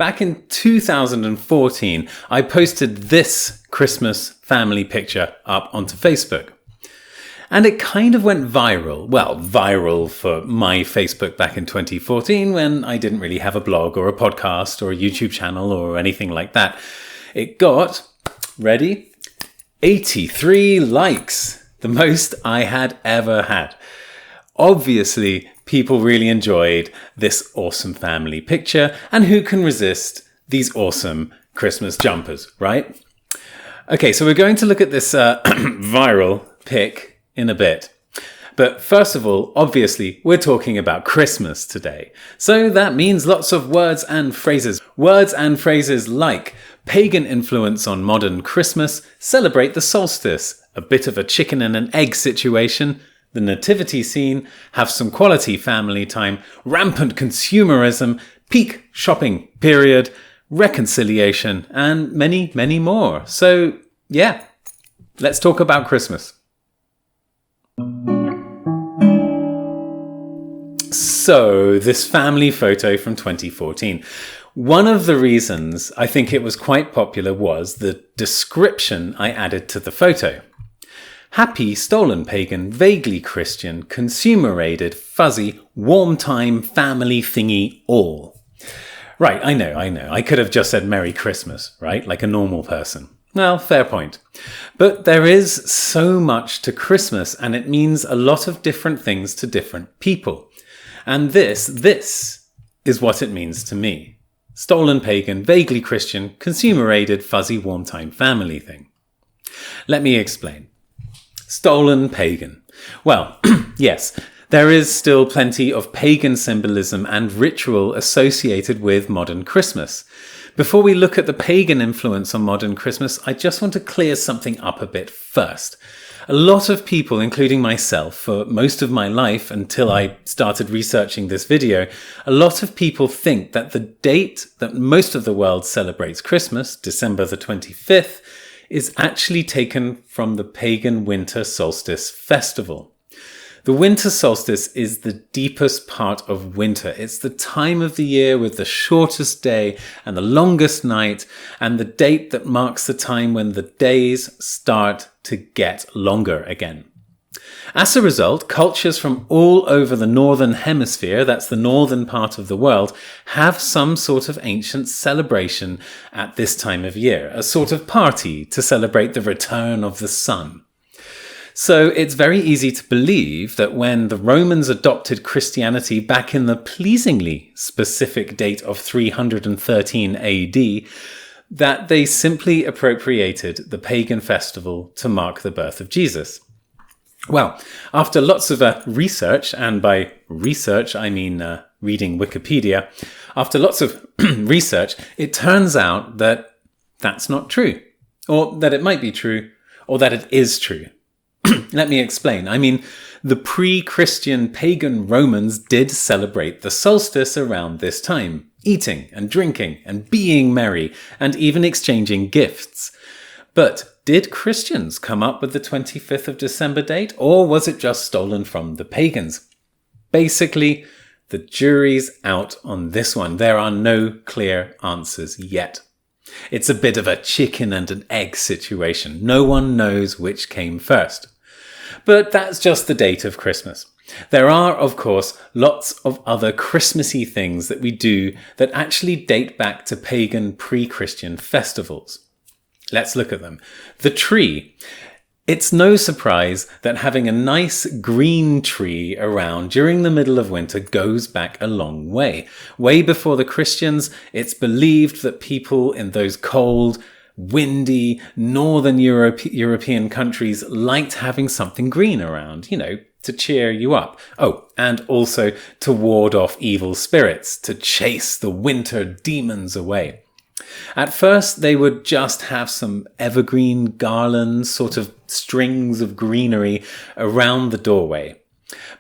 Back in 2014, I posted this Christmas family picture up onto Facebook. And it kind of went viral. Well, viral for my Facebook back in 2014 when I didn't really have a blog or a podcast or a YouTube channel or anything like that. It got, ready, 83 likes, the most I had ever had. Obviously, people really enjoyed this awesome family picture, and who can resist these awesome Christmas jumpers, right? Okay, so we're going to look at this viral pic in a bit. But first of all, obviously, we're talking about Christmas today. So that means lots of words and phrases. Words and phrases like pagan influence on modern Christmas, celebrate the solstice, a bit of a chicken and an egg situation, the nativity scene, have some quality family time, rampant consumerism, peak shopping period, reconciliation, and many, many more. So, yeah, let's talk about Christmas. So, this family photo from 2014. One of the reasons I think it was quite popular was the description I added to the photo. Happy, stolen pagan, vaguely Christian, consumer-aided, fuzzy, warm time, family thingy, all. Right, I know. I could have just said Merry Christmas, right? Like a normal person. Well, fair point. But there is so much to Christmas, and it means a lot of different things to different people. And this is what it means to me. Stolen pagan, vaguely Christian, consumer-aided, fuzzy, warm time, family thing. Let me explain. Stolen pagan. Well, yes, there is still plenty of pagan symbolism and ritual associated with modern Christmas. Before we look at the pagan influence on modern Christmas, I just want to clear something up a bit first. A lot of people, including myself, for most of my life until I started researching this video, a lot of people think that the date that most of the world celebrates Christmas, December the 25th, is actually taken from the pagan winter solstice festival. The winter solstice is the deepest part of winter. It's the time of the year with the shortest day and the longest night, and the date that marks the time when the days start to get longer again. As a result, cultures from all over the northern hemisphere, that's the northern part of the world, have some sort of ancient celebration at this time of year, a sort of party to celebrate the return of the sun. So it's very easy to believe that when the Romans adopted Christianity back in the pleasingly specific date of 313 AD, that they simply appropriated the pagan festival to mark the birth of Jesus. Well, after lots of research, and by research I mean reading Wikipedia, after lots of research, it turns out that that's not true, or that it might be true, or that it is true. Let me explain. I mean, the pre-Christian pagan Romans did celebrate the solstice around this time, eating and drinking and being merry and even exchanging gifts. But did Christians come up with the 25th of December date, or was it just stolen from the pagans? Basically, the jury's out on this one. There are no clear answers yet. It's a bit of a chicken and an egg situation. No one knows which came first. But that's just the date of Christmas. There are, of course, lots of other Christmassy things that we do that actually date back to pagan pre-Christian festivals. Let's look at them. The tree. It's no surprise that having a nice green tree around during the middle of winter goes back a long way. Way before the Christians, it's believed that people in those cold, windy, northern European countries liked having something green around, to cheer you up. Oh, and also to ward off evil spirits, to chase the winter demons away. At first, they would just have some evergreen garlands, sort of strings of greenery around the doorway.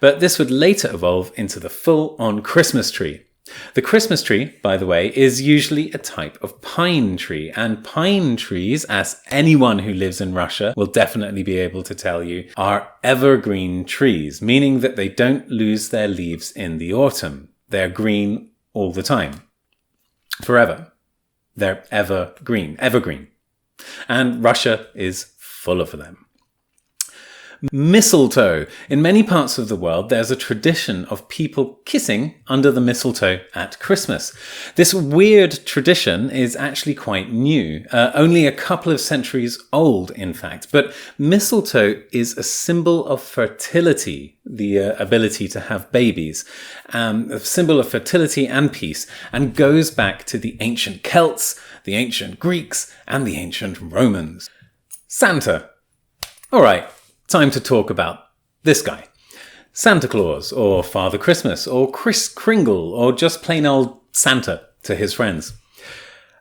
But this would later evolve into the full-on Christmas tree. The Christmas tree, by the way, is usually a type of pine tree, and pine trees, as anyone who lives in Russia will definitely be able to tell you, are evergreen trees, meaning that they don't lose their leaves in the autumn. They're green all the time. Forever. They're evergreen. And Russia is full of them. Mistletoe. In many parts of the world, there's a tradition of people kissing under the mistletoe at Christmas. This weird tradition is actually quite new, only a couple of centuries old, in fact. But mistletoe is a symbol of fertility, the ability to have babies, a symbol of fertility and peace, and goes back to the ancient Celts, the ancient Greeks, and the ancient Romans. Santa. All right. Time to talk about this guy. Santa Claus, or Father Christmas, or Kris Kringle, or just plain old Santa to his friends.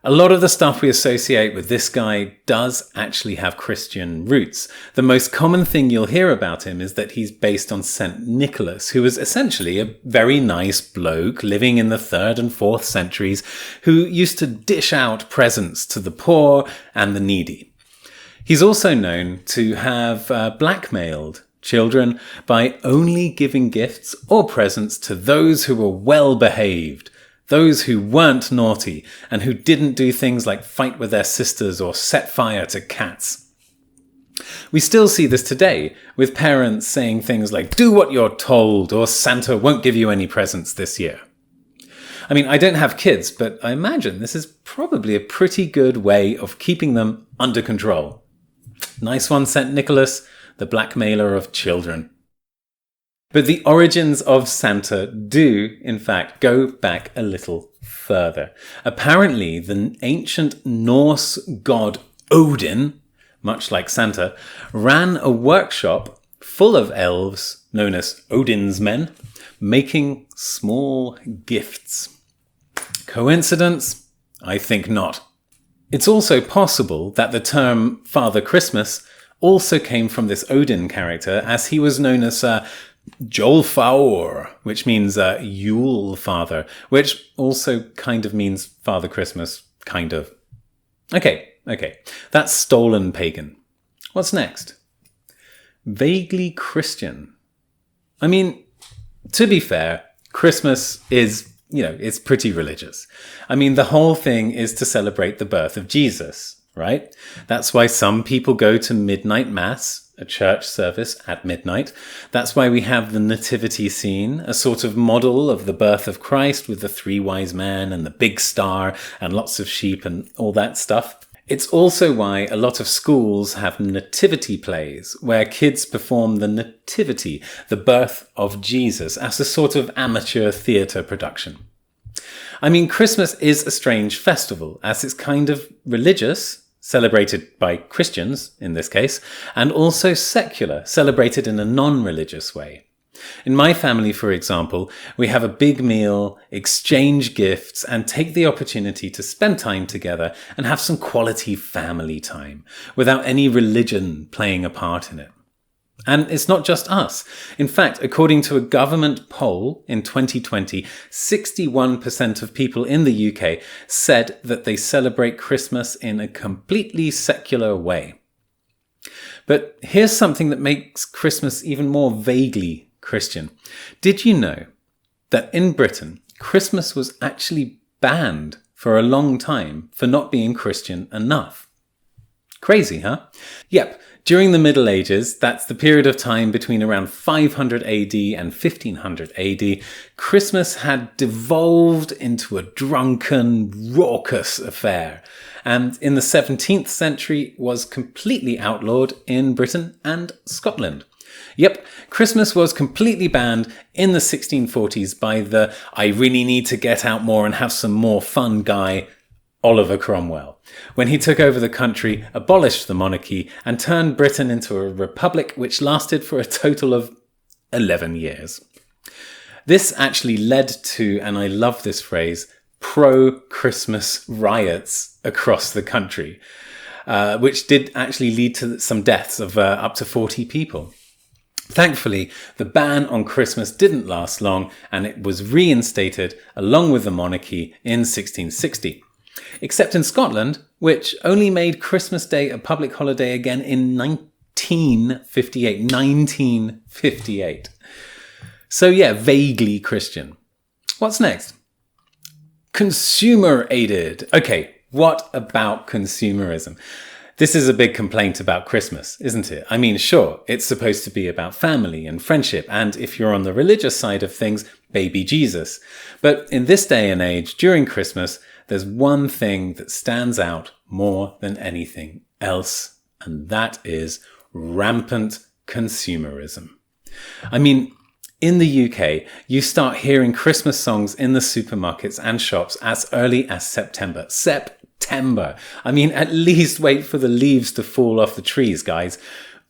A lot of the stuff we associate with this guy does actually have Christian roots. The most common thing you'll hear about him is that he's based on St. Nicholas, who was essentially a very nice bloke living in the 3rd and 4th centuries who used to dish out presents to the poor and the needy. He's also known to have blackmailed children by only giving gifts or presents to those who were well behaved, those who weren't naughty and who didn't do things like fight with their sisters or set fire to cats. We still see this today, with parents saying things like, "Do what you're told," or "Santa won't give you any presents this year." I mean, I don't have kids, but I imagine this is probably a pretty good way of keeping them under control. Nice one, St. Nicholas, the blackmailer of children. But the origins of Santa do, in fact, go back a little further. Apparently, the ancient Norse god Odin, much like Santa, ran a workshop full of elves, known as Odin's men, making small gifts. Coincidence? I think not. It's also possible that the term Father Christmas also came from this Odin character, as he was known as Jolfaur, which means Yule Father, which also kind of means Father Christmas, kind of. Okay, that's stolen pagan. What's next? Vaguely Christian. I mean, to be fair, Christmas is, it's pretty religious. I mean, the whole thing is to celebrate the birth of Jesus, right? That's why some people go to midnight mass, a church service at midnight. That's why we have the nativity scene, a sort of model of the birth of Christ with the 3 wise men and the big star and lots of sheep and all that stuff. It's also why a lot of schools have nativity plays, where kids perform the nativity, the birth of Jesus, as a sort of amateur theatre production. I mean, Christmas is a strange festival, as it's kind of religious, celebrated by Christians in this case, and also secular, celebrated in a non-religious way. In my family, for example, we have a big meal, exchange gifts, and take the opportunity to spend time together and have some quality family time, without any religion playing a part in it. And it's not just us. In fact, according to a government poll in 2020, 61% of people in the UK said that they celebrate Christmas in a completely secular way. But here's something that makes Christmas even more vaguely Christian. Did you know that in Britain, Christmas was actually banned for a long time for not being Christian enough? Crazy, huh? Yep, during the Middle Ages, that's the period of time between around 500 AD and 1500 AD, Christmas had devolved into a drunken, raucous affair, and in the 17th century was completely outlawed in Britain and Scotland. Yep, Christmas was completely banned in the 1640s by the "I really need to get out more and have some more fun" guy, Oliver Cromwell, when he took over the country, abolished the monarchy, and turned Britain into a republic which lasted for a total of 11 years. This actually led to, and I love this phrase, pro-Christmas riots across the country, which did actually lead to some deaths of up to 40 people. Thankfully, the ban on Christmas didn't last long, and it was reinstated along with the monarchy in 1660. Except in Scotland, which only made Christmas Day a public holiday again in 1958. So yeah, vaguely Christian. What's next? Consumer aided. Okay, What about consumerism? This is a big complaint about Christmas, isn't it? I mean, sure, it's supposed to be about family and friendship, and if you're on the religious side of things, baby Jesus. But in this day and age, during Christmas, there's one thing that stands out more than anything else, and that is rampant consumerism. I mean, in the UK, you start hearing Christmas songs in the supermarkets and shops as early as September. I mean, at least wait for the leaves to fall off the trees, guys.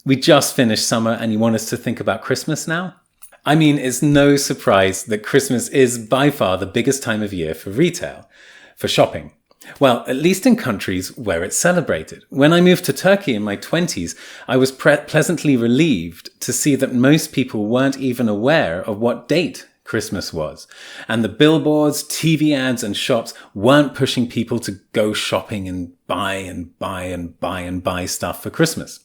We just finished summer and you want us to think about Christmas now? I mean, it's no surprise that Christmas is by far the biggest time of year for retail, for shopping. Well, at least in countries where it's celebrated. When I moved to Turkey in my 20s, I was pleasantly relieved to see that most people weren't even aware of what date Christmas was. And the billboards, TV ads and shops weren't pushing people to go shopping and buy stuff for Christmas.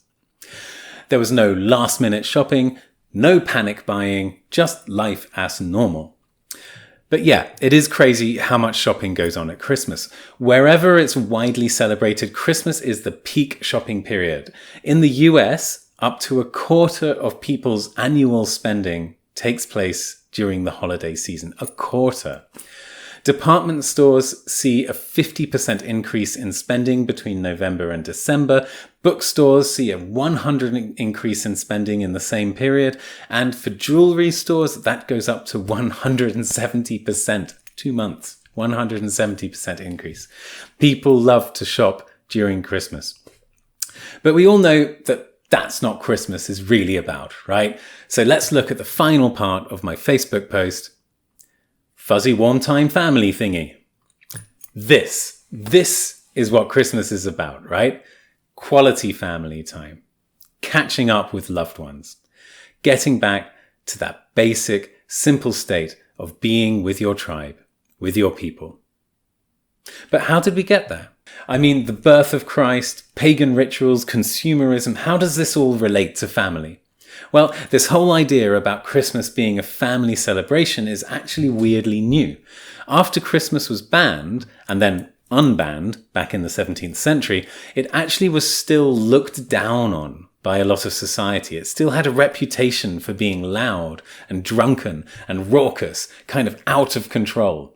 There was no last minute shopping, no panic buying, just life as normal. But yeah, it is crazy how much shopping goes on at Christmas. Wherever it's widely celebrated, Christmas is the peak shopping period. In the US, up to a quarter of people's annual spending takes place during the holiday season. A quarter. Department stores see a 50% increase in spending between November and December. Bookstores see a 100% increase in spending in the same period. And for jewelry stores, that goes up to 170%. 2 months. 170% increase. People love to shop during Christmas. But we all know that that's not Christmas is really about, right? So let's look at the final part of my Facebook post. Fuzzy warm time family thingy. This is what Christmas is about, right? Quality family time. Catching up with loved ones. Getting back to that basic, simple state of being with your tribe, with your people. But how did we get there? I mean, the birth of Christ, pagan rituals, consumerism, how does this all relate to family? Well, this whole idea about Christmas being a family celebration is actually weirdly new. After Christmas was banned, and then unbanned back in the 17th century, it actually was still looked down on by a lot of society. It still had a reputation for being loud and drunken and raucous, kind of out of control.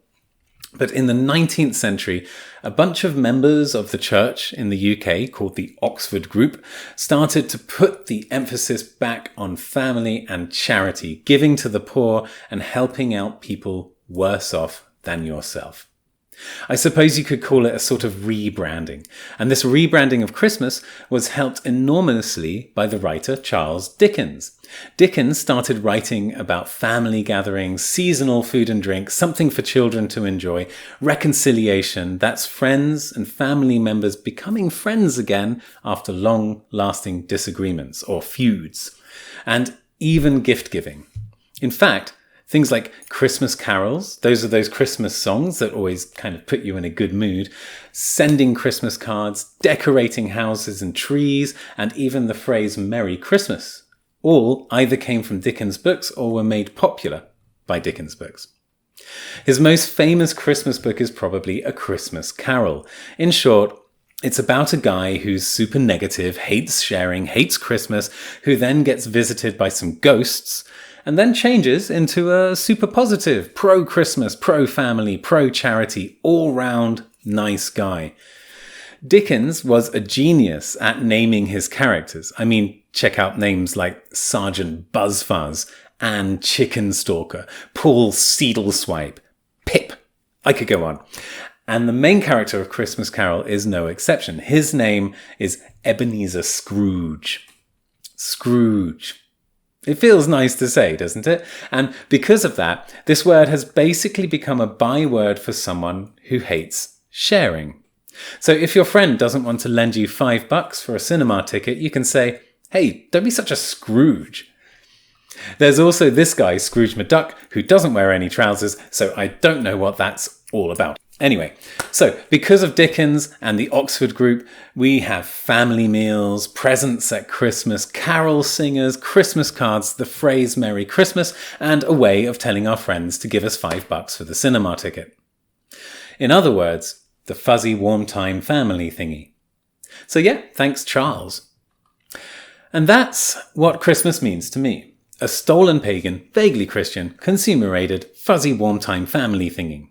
But in the 19th century, a bunch of members of the church in the UK, called the Oxford Group, started to put the emphasis back on family and charity, giving to the poor and helping out people worse off than yourself. I suppose you could call it a sort of rebranding. And this rebranding of Christmas was helped enormously by the writer Charles Dickens. Dickens started writing about family gatherings, seasonal food and drink, something for children to enjoy, reconciliation, that's friends and family members becoming friends again after long-lasting disagreements or feuds, and even gift-giving. In fact, things like Christmas carols, those are those Christmas songs that always kind of put you in a good mood, sending Christmas cards, decorating houses and trees, and even the phrase Merry Christmas, all either came from Dickens' books or were made popular by Dickens' books. His most famous Christmas book is probably A Christmas Carol. In short, it's about a guy who's super negative, hates sharing, hates Christmas, who then gets visited by some ghosts, and then changes into a super positive, pro-Christmas, pro-family, pro-charity, all-round nice guy. Dickens was a genius at naming his characters. I mean, check out names like Sergeant Buzzfuzz, Anne Chickenstalker, Paul Seedleswipe, Pip. I could go on. And the main character of Christmas Carol is no exception. His name is Ebenezer Scrooge. Scrooge. It feels nice to say, doesn't it? And because of that, this word has basically become a byword for someone who hates sharing. So if your friend doesn't want to lend you $5 for a cinema ticket, you can say, "Hey, don't be such a Scrooge." There's also this guy, Scrooge McDuck, who doesn't wear any trousers, so I don't know what that's all about. Anyway, so because of Dickens and the Oxford Group, we have family meals, presents at Christmas, carol singers, Christmas cards, the phrase Merry Christmas, and a way of telling our friends to give us $5 for the cinema ticket. In other words, the fuzzy warm time family thingy. So yeah, thanks Charles. And that's what Christmas means to me. A stolen pagan, vaguely Christian, consumerated, fuzzy warm time family thingy.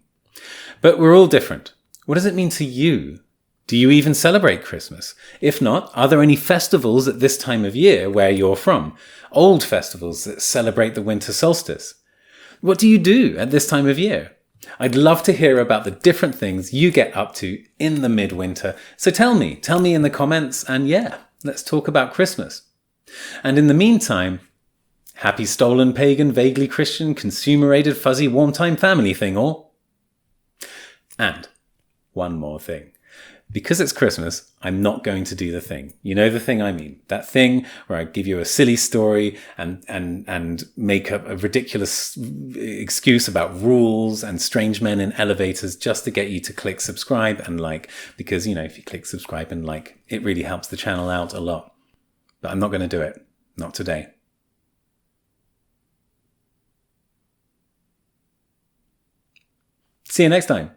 But we're all different. What does it mean to you? Do you even celebrate Christmas? If not, are there any festivals at this time of year where you're from? Old festivals that celebrate the winter solstice? What do you do at this time of year? I'd love to hear about the different things you get up to in the midwinter. So tell me in the comments, and yeah, let's talk about Christmas. And in the meantime, happy stolen pagan, vaguely Christian, consumerated, fuzzy warm time family thing all. And one more thing. Because it's Christmas, I'm not going to do the thing. You know the thing I mean. That thing where I give you a silly story and make up a ridiculous excuse about rules and strange men in elevators just to get you to click subscribe and like. Because, you know, if you click subscribe and like, it really helps the channel out a lot. But I'm not going to do it. Not today. See you next time.